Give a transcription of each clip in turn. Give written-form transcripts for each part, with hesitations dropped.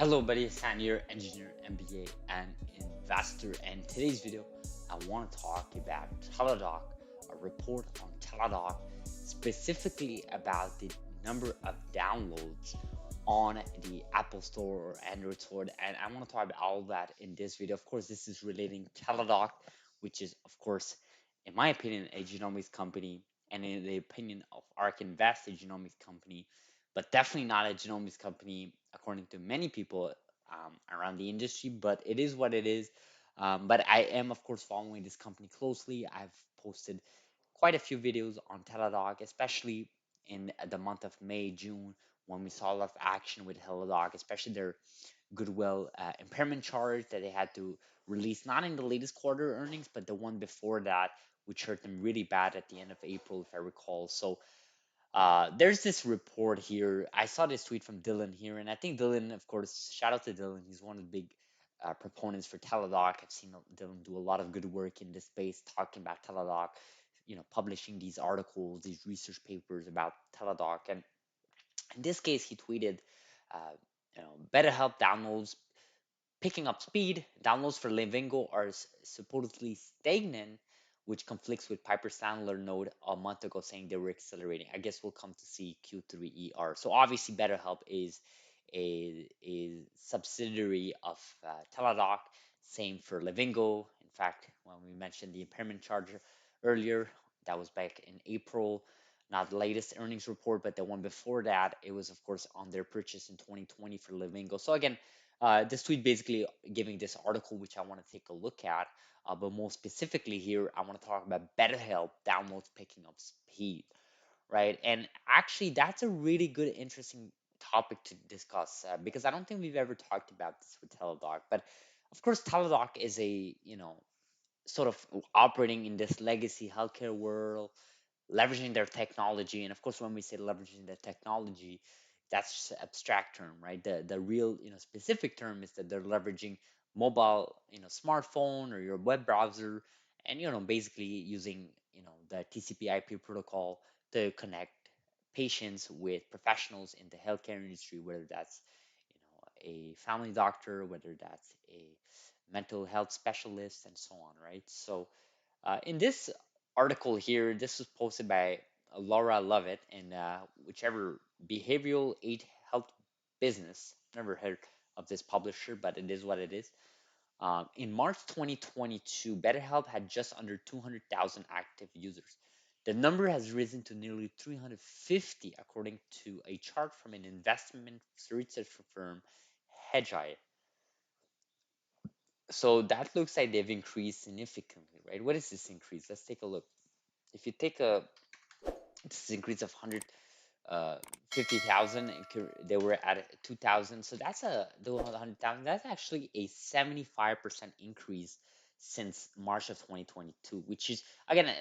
Hello, buddy. San here, engineer, MBA, and investor. And today's video, I want to talk about Teladoc, a report on Teladoc, specifically about the number of downloads on the Apple Store or Android Store. And I want to talk about all of that in this video. Of course, this is relating Teladoc, which is, of course, in my opinion, a genomics company, and in the opinion of ARK Invest, a genomics company, but definitely not a genomics company according to many people around the industry. But it is what it is. But I am, of course, following this company closely. I've posted quite a few videos on Teladoc, especially in the month of May, June, when we saw a lot of action with Teladoc, especially their goodwill impairment charge that they had to release, not in the latest quarter earnings, but the one before that, which hurt them really bad at the end of April, if I recall. So there's this report here. I saw this tweet from Dylan here, and I think Dylan, of course, shout out to Dylan. He's one of the big proponents for Teladoc. I've seen Dylan do a lot of good work in this space, talking about Teladoc, publishing these articles, these research papers about Teladoc. And in this case, he tweeted, uh, BetterHelp downloads picking up speed. Downloads for Livinggo are supposedly stagnant, which conflicts with Piper Sandler note a month ago saying they were accelerating. I guess we'll come to see Q3 ER. So obviously, BetterHelp is a subsidiary of Teladoc. Same for Livinggo. In fact, when we mentioned the impairment charge earlier, that was back in April. Not the latest earnings report, but the one before that, it was of course on their purchase in 2020 for Livinggo. So again, this tweet basically giving this article, which I want to take a look at. But more specifically here, I want to talk about BetterHelp downloads picking up speed, right? And actually, that's a really good, interesting topic to discuss because I don't think we've ever talked about this with Teladoc. But of course, Teladoc is a, sort of operating in this legacy healthcare world, leveraging their technology. And of course, when we say leveraging the technology, that's just an abstract term, right? The real, specific term is that they're leveraging mobile, smartphone or your web browser, and basically using, the TCP/IP protocol to connect patients with professionals in the healthcare industry, whether that's, a family doctor, whether that's a mental health specialist, and so on, right? So in this article here, this was posted by Laura Lovett in whichever behavioral aid health business. Never heard of this publisher, but it is what it is. In March 2022, BetterHelp had just under 200,000 active users. The number has risen to nearly 350, according to a chart from an investment research firm, Hedgeye. So that looks like they've increased significantly, right? What is this increase? Let's take a look. If you take a this is increase of 50,000, they were at 2,000. So that's the 100,000. That's actually a 75% increase since March of 2022, which is again,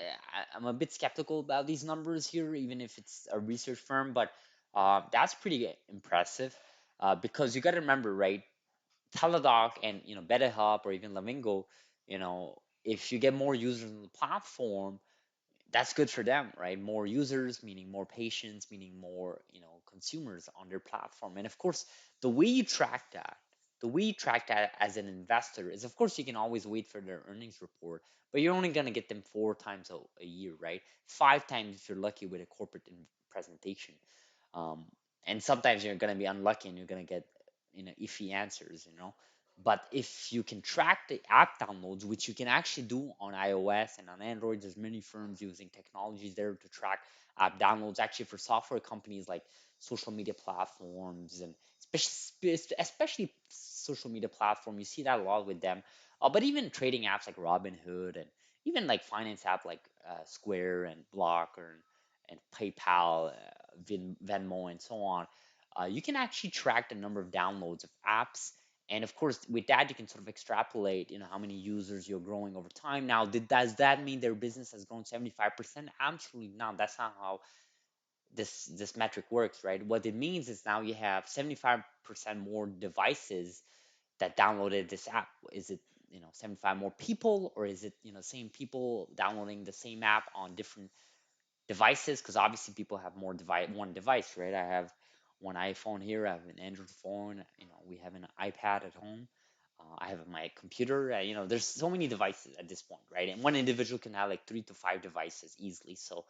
I'm a bit skeptical about these numbers here, even if it's a research firm, but that's pretty impressive because you got to remember, right? Teladoc and BetterHelp or even Lamingo, if you get more users on the platform, that's good for them, right? More users, meaning more patients, meaning more, consumers on their platform. And of course, the way you track that, the way you track that as an investor is, of course, you can always wait for their earnings report, but you're only going to get them 4 times a year, right? 5 times if you're lucky with a corporate presentation. Um, and sometimes you're going to be unlucky and you're going to get, iffy answers. But if you can track the app downloads, which you can actually do on iOS and on Android, there's many firms using technologies there to track app downloads. Actually, for software companies like social media platforms and especially social media platform, you see that a lot with them. But even trading apps like Robinhood and even like finance app like Square and Block and PayPal, Venmo, and so on, you can actually track the number of downloads of apps. And of course, with that, you can sort of extrapolate, how many users you're growing over time. Now, does that mean their business has grown 75%? Absolutely not. That's not how this metric works, right? What it means is now you have 75% more devices that downloaded this app. Is it 75 more people, or is it same people downloading the same app on different devices? Because obviously people have more one device, right? I have one iPhone here, I have an Android phone, We have an iPad at home. I have my computer. There's so many devices at this point, right? And one individual can have like 3 to 5 devices easily. So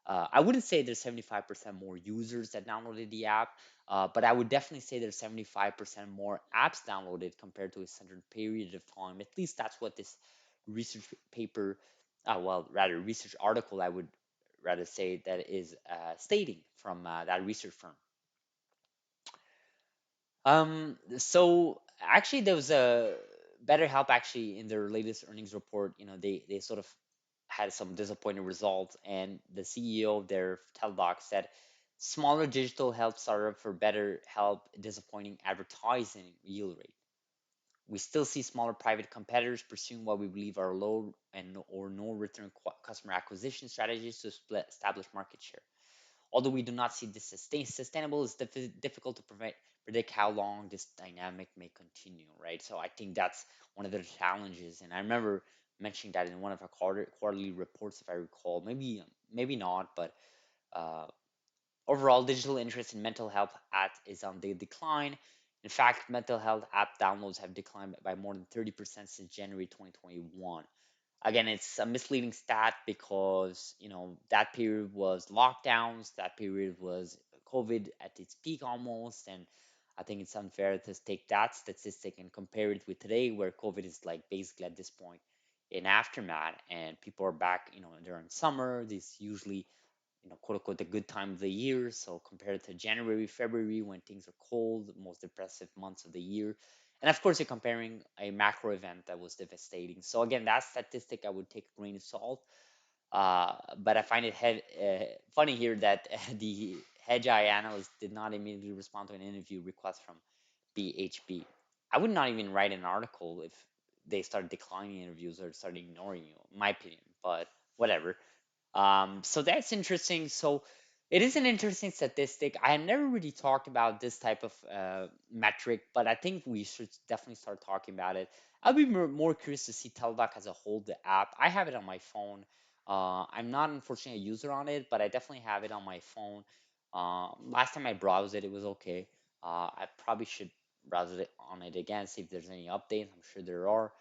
I wouldn't say there's 75% more users that downloaded the app, but I would definitely say there's 75% more apps downloaded compared to a certain period of time. At least that's what this research paper, well, rather research article, I would rather say, that is stating from that research firm. So actually, there was a BetterHelp actually in their latest earnings report. They sort of had some disappointing results, and the CEO of their Teladoc said smaller digital health startup for BetterHelp disappointing advertising yield rate. We still see smaller private competitors pursuing what we believe are low and or no return customer acquisition strategies to establish market share. Although we do not see this sustainable, it's difficult to predict how long this dynamic may continue, right? So I think that's one of the challenges. And I remember mentioning that in one of our quarterly reports, if I recall. Maybe not, but uh, overall, digital interest in mental health app is on the decline. In fact, mental health app downloads have declined by more than 30% since January 2021. Again, it's a misleading stat because that period was lockdowns, that period was COVID at its peak almost, and I think it's unfair to take that statistic and compare it with today, where COVID is like basically at this point in aftermath, and people are back, during summer. This usually, quote unquote, the good time of the year. So compared to January, February, when things are cold, the most depressive months of the year. And of course, you're comparing a macro event that was devastating. So again, that statistic I would take a grain of salt. But I find it funny here that the hedge eye analyst did not immediately respond to an interview request from BHB. I would not even write an article if they start declining interviews or start ignoring you, in my opinion. But whatever. So that's interesting. So it is an interesting statistic. I have never really talked about this type of metric, but I think we should definitely start talking about it. I'll be more curious to see Teladoc as a whole, the app. I have it on my phone. I'm not unfortunately a user on it, but I definitely have it on my phone. Last time I browsed it, it was okay. I probably should browse it on it again, see if there's any updates. I'm sure there are.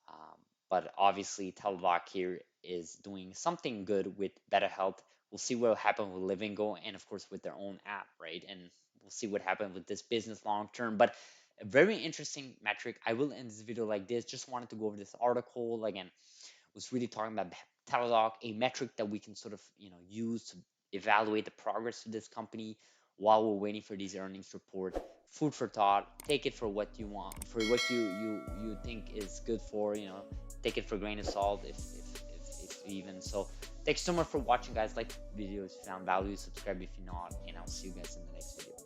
Um, but obviously, Teladoc here is doing something good with BetterHelp. We'll see what will happen with Livingo and, of course, with their own app, right? And we'll see what happens with this business long term. But a very interesting metric. I will end this video like this. Just wanted to go over this article again. Was really talking about Teladoc, a metric that we can sort of use to evaluate the progress of this company while we're waiting for these earnings report. Food for thought. Take it for what you want, for what you think is good for. Take it for a grain of salt, if even. So thanks so much for watching, guys. Like the video if you found value, subscribe if you're not, and I'll see you guys in the next video.